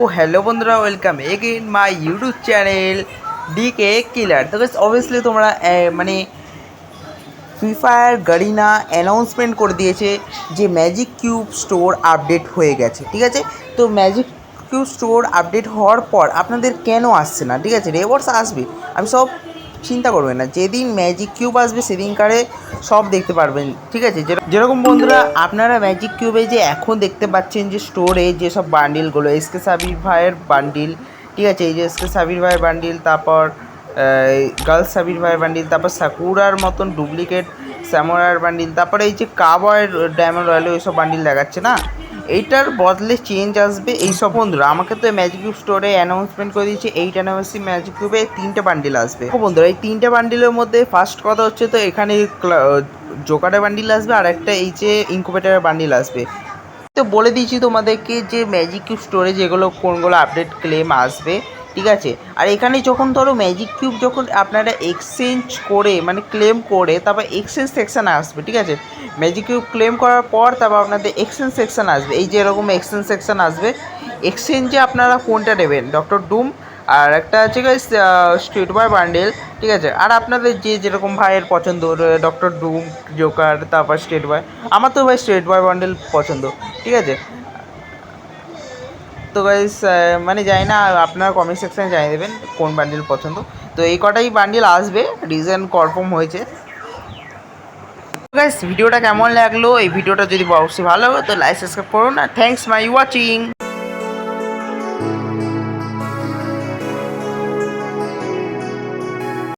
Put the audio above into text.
तो हेलो बंधुरा welcome again my YouTube channel DK killer. तो गाइस ऑब्वियसली তোমরা মানে ফ্রি ফায়ার গারিনা অ্যানাউন্সমেন্ট করে দিয়েছে যে ম্যাজিক কিউব স্টোর আপডেট হয়ে গেছে। ঠিক আছে, তো ম্যাজিক কিউব স্টোর আপডেট হওয়ার পর আপনাদের কেন আসছে না? ঠিক আছে, রেওয়ার্ডস আসবে, আমি সব চিন্তা করবেন না, যেদিন ম্যাজিক কিউব আসবে সেদিনকারে সব দেখতে পারবেন। ঠিক আছে, যেরকম বন্ধুরা আপনারা ম্যাজিক কিউবে যে এখন দেখতে পাচ্ছেন যে স্টোরে যেসব বান্ডিলগুলো এসকে সাবির ভাইয়ের বান্ডিল, ঠিক আছে, এই যে এসকে সাবির ভাইয়ের বান্ডিল, তারপর গার্লস সাবির ভাইয়ের বান্ডিল, তারপর সাকুরার মতন ডুপ্লিকেট স্যামোরার বান্ডিল, তারপরে এই যে কাবয়ের ডায়মন্ড রয়্যালে ওইসব বান্ডিল দেখাচ্ছে না, এইটার বদলে চেঞ্জ আসবে এইসব। বন্ধুরা আমাকে তো ম্যাজিক কিউব স্টোরে অ্যানাউন্সমেন্ট করে দিয়েছে 8 অ্যানিভার্সারি ম্যাজিক কিউবে 3টে বান্ডিল আসবে। বন্ধুরা এই 3টে বান্ডিলের মধ্যে ফার্স্ট কথা হচ্ছে তো এখানে জোকারের বান্ডিল আসবে আর একটা এই যে ইনকুবেটারের বান্ডিল আসবে। তো বলে দিয়েছি তোমাদেরকে যে ম্যাজিক কিউব স্টোরে যেগুলো কোনগুলো আপডেট ক্লেম আসবে। ঠিক আছে, আর এখানে যখন ধরো ম্যাজিক কিউব যখন আপনারা এক্সচেঞ্জ করে মানে ক্লেম করে তারপর এক্সচেঞ্জ সেকশান আসবে। ঠিক আছে, ম্যাজিক কিউব ক্লেম করার পর তারপর আপনাদের এক্সচেঞ্জ সেকশান আসবে। এই যে এরকম এক্সচেঞ্জ সেকশান আসবে, এক্সচেঞ্জে আপনারা কোনটা নেবেন, ডক্টর ডুম আর একটা আছে গাইস স্ট্রিট বয় বান্ডেল। ঠিক আছে, আর আপনাদের যে যেরকম ভাইয়ের পছন্দ, ডক্টর ডুম, জোকার, তারপর স্ট্রেট বয়। আমার তো ভাই স্ট্রেট বয় বান্ডেল পছন্দ। ঠিক আছে, তো গাইস মানে জানি না, আপনারা কমেন্ট সেকশানে জানিয়ে দেবেন কোন বান্ডিল পছন্দ। তো এই কটাই বান্ডিল আসবে, রিজন কনফার্ম হয়েছে। গাইস ভিডিওটা কেমন লাগলো? এই ভিডিওটা যদি অবশ্যই ভালো লাগে তো লাইক সাবস্ক্রাইব করুন, আর থ্যাংকস মাই ওয়াচিং।